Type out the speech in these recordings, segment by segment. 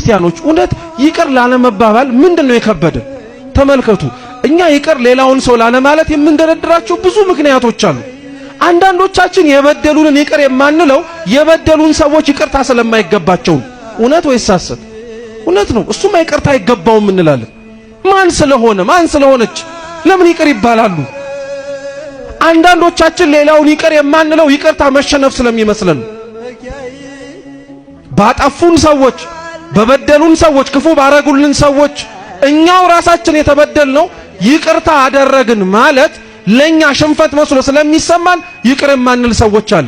ክርስቲያኖች እውነት ይቅር ላለመባባል ምንድነው የከበደ? ተመልከቱ። እኛ ይቅር ሌላውን ሰው ላለማለት የምንደረድራቸው ብዙ ምክንያቶች አሉ። አንዳንዶቻችን የበደሉንን ይቅር የማንለው የበደሉን ሰዎች ይቅርታ ስለማይገባቸው። እውነት ወይስ ሐሰት? እውነት ነው። እሱም ይቅርታ አይገባውም እንላለን። ማን ስለሆነች ለምን ይቅር ይባላሉ? አንዳንዶቻችን ሌላውን ይቅር የማንለው ይቅርታ መሸነፍ ስለሚመስለን። ባጠፉን ሰዎች፣ በበደሉን ሰዎች፣ ክፉ ባረጉልን ሰዎች እኛው ራሳችን የተበደልነው ይቅርታ አደረግን ማለት ለኛ ሽንፈት መስሎ ስለሚሰማን ይቅር የማንል ሰዎች አለ።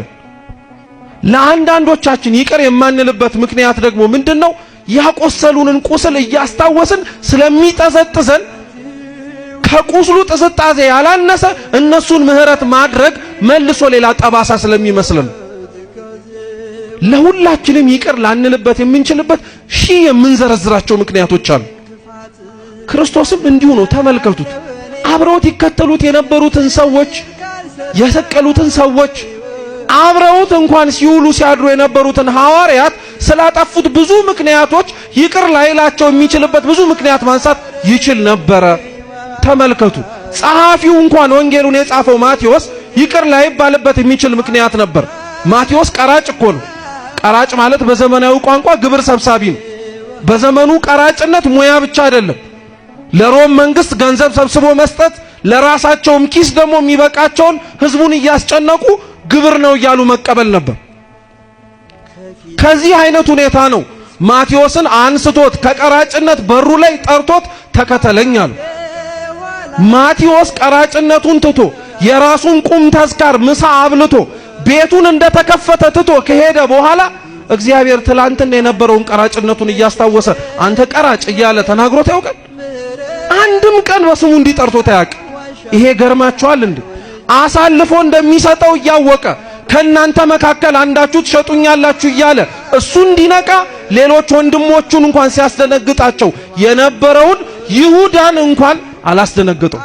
ለአንዳንዶቻችን ይቅር የማንልበት ምክንያት ደግሞ ምንድነው? ያቆሰሉንን ቁስል እያስታወስን ስለሚጠዘጥዘን ከቁስሉ ጥዝጣዜ ያላነሰ እነሱን ምህረት ማድረግ መልሶ ሌላ ጠባሳ ስለሚመስለን ለሁላችንም ይቅር ላንልበት የምንችልበት ሺህ የምንዘረዝራቸው ምክንያቶች አሉ። ክርስቶስም እንዲሁ ነው። ተመልከቱት። አብረውት ይከተሉት የነበሩትን ሰዎች፣ የሰቀሉትን ሰዎች፣ አብረውት እንኳን ሲውሉ ሲያድሩ የነበሩትን ሐዋርያት ስላጠፉት ብዙ ምክንያቶች ይቅር ላይላቸው የሚችልበት ብዙ ምክንያት ማንሳት ይችል ነበረ። ተመልከቱ። ጸሐፊው እንኳን ወንጌሉን የጻፈው ማቴዎስ ይቅር ላይባልበት የሚችል ምክንያት ነበር። ማቴዎስ ቀራጭ እኮ ነው። ቀራጭ ማለት በዘመናዊ ቋንቋ ግብር ሰብሳቢ ነው። በዘመኑ ቀራጭነት ሙያ ብቻ አይደለም። ለሮም መንግስት ገንዘብ ሰብስቦ መስጠት፣ ለራሳቸውም ኪስ ደግሞ የሚበቃቸውን ህዝቡን እያስጨነቁ ግብር ነው እያሉ መቀበል ነበር። ከዚህ አይነት ሁኔታ ነው ማቴዎስን አንስቶት ከቀራጭነት በሩ ላይ ጠርቶት ተከተለኝ አሉ። ማቴዎስ ቀራጭነቱን ትቶ የራሱን ቁም ተዝካር ምሳ አብልቶ ቤቱን እንደተከፈተ ትቶ ከሄደ በኋላ እግዚአብሔር ትላንትና የነበረውን ቀራጭነቱን እያስታወሰ አንተ ቀራጭ እያለ ተናግሮት ያውቃል? አንድም ቀን በስሙ እንዲጠርቶት ያውቅ? ይሄ ገርማችኋል እንዴ? አሳልፎ እንደሚሰጠው እያወቀ ከናንተ መካከል አንዳችሁ ትሸጡኛላችሁ እያለ እሱ እንዲነቃ ሌሎች ወንድሞቹን እንኳን ሲያስደነግጣቸው የነበረውን ይሁዳን እንኳን አላስደነገጠው።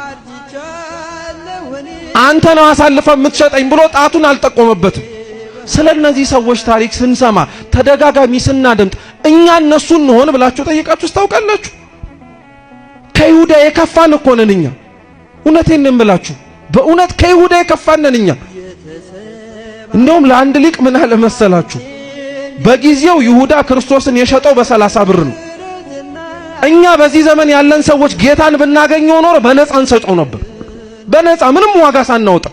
አንተ ነው አሳልፈ የምትሸጠኝ ብሎ ጣቱን አልጠቆመበትም። ስለነዚህ ሰዎች ታሪክ ስንሰማ ተደጋጋሚ ስናደምጥ እኛ እነሱን እንሆን ብላችሁ ጠይቃችሁ ታውቃላችሁ? ከይሁዳ የከፋን እኮ ነን እኛ። እውነቴን ነው የምላችሁ፣ በእውነት ከይሁዳ የከፋን ነን እኛ። እንደውም ለአንድ ሊቅ ምን አለ መሰላችሁ? በጊዜው ይሁዳ ክርስቶስን የሸጠው በ30 ብር ነው። እኛ በዚህ ዘመን ያለን ሰዎች ጌታን ብናገኘው ኖር በነፃ እንሰጠው ነበር። በነፃ ምንም ዋጋ ሳናወጣ።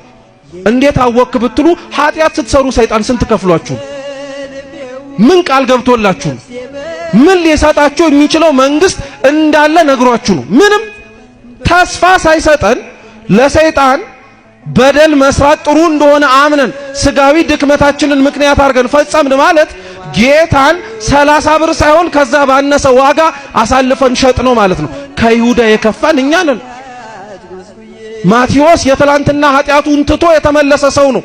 እንዴት አወክ ብትሉ ኃጢአት ስትሰሩ ሰይጣን ስንት ከፍሏችሁ? ምን ቃል ገብቶላችሁ? ምን ሊሰጣችሁ የሚችለው መንግስት እንዳለ ነግሯችሁ ነው። ምንም ተስፋ ሳይሰጠን ለሰይጣን በደል መስራት ጥሩ እንደሆነ አምነን ስጋዊ ድክመታችንን ምክንያት አድርገን ፈጸምን ማለት ጌታን 30 ብር ሳይሆን ከዛ ባነሰ ዋጋ አሳልፈን ሸጥነው ማለት ነው። ከይሁዳ የከፋን እኛ ነን። ማቴዎስ የትላንትና ኃጢአቱን ትቶ የተመለሰ ሰው ነው።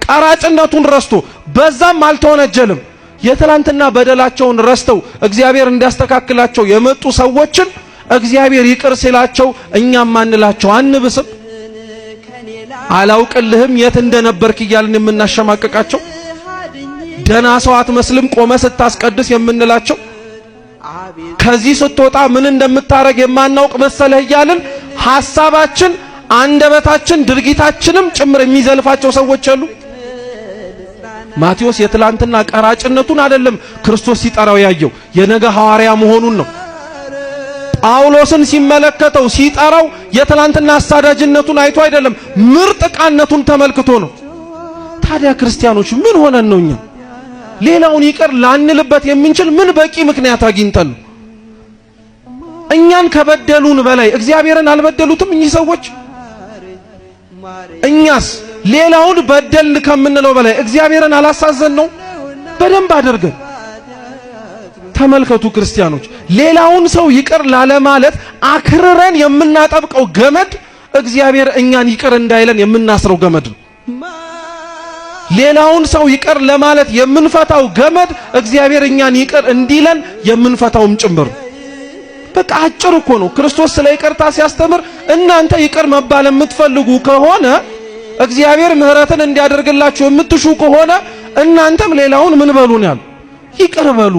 ቀራጭነቱን ረስቶ በዛም አልተወነጀልም። የትላንትና በደላቸውን ረስተው እግዚአብሔር እንዲያስተካክላቸው የመጡ ሰዎችን እግዚአብሔር ይቅር ሲላቸው እኛም ማንላቸው አንብስም? አላውቅልህም የት እንደነበርክ እያልን የምናሸማቀቃቸው፣ ደና ሰው አትመስልም ቆመ ስታስቀድስ የምንላቸው፣ ከዚህ ስትወጣ ምን እንደምታረግ የማናውቅ መሰለህ እያልን ሐሳባችን፣ አንደበታችን፣ ድርጊታችንም ጭምር የሚዘልፋቸው ሰዎች አሉ። ማቴዎስ የትላንትና ቀራጭነቱን አይደለም ክርስቶስ ሲጠራው ያየው የነገ ሐዋርያ መሆኑን ነው። ጳውሎስን ሲመለከተው ሲጠራው የትላንትና አሳዳጅነቱን አይቶ አይደለም ምርጥ ቃነቱን ተመልክቶ ነው። ታዲያ ክርስቲያኖች ምን ሆነን ነው እኛ ሌላውን ይቅር ላንልበት የምንችል ምን በቂ ምክንያት አግኝተን? እኛን ከበደሉን በላይ እግዚአብሔርን አልበደሉትም እኚህ ሰዎች? እኛስ ሌላውን በደልን ከምንለው በላይ እግዚአብሔርን አላሳዘን ነው? በደንብ አድርገን ተመልከቱ ክርስቲያኖች። ሌላውን ሰው ይቅር ላለ ማለት አክርረን የምናጠብቀው ገመድ እግዚአብሔር እኛን ይቅር እንዳይለን የምናስረው ገመድ ነው። ሌላውን ሰው ይቅር ለማለት የምንፈታው ገመድ እግዚአብሔር እኛን ይቅር እንዲለን የምንፈታውም ጭምር። በቃ አጭር እኮ ነው። ክርስቶስ ስለ ይቅርታ ሲያስተምር እናንተ ይቅር መባል የምትፈልጉ ከሆነ እግዚአብሔር ምህረትን እንዲያደርግላችሁ የምትሹ ከሆነ እናንተም ሌላውን ምን በሉን ያሉ ይቅር በሉ።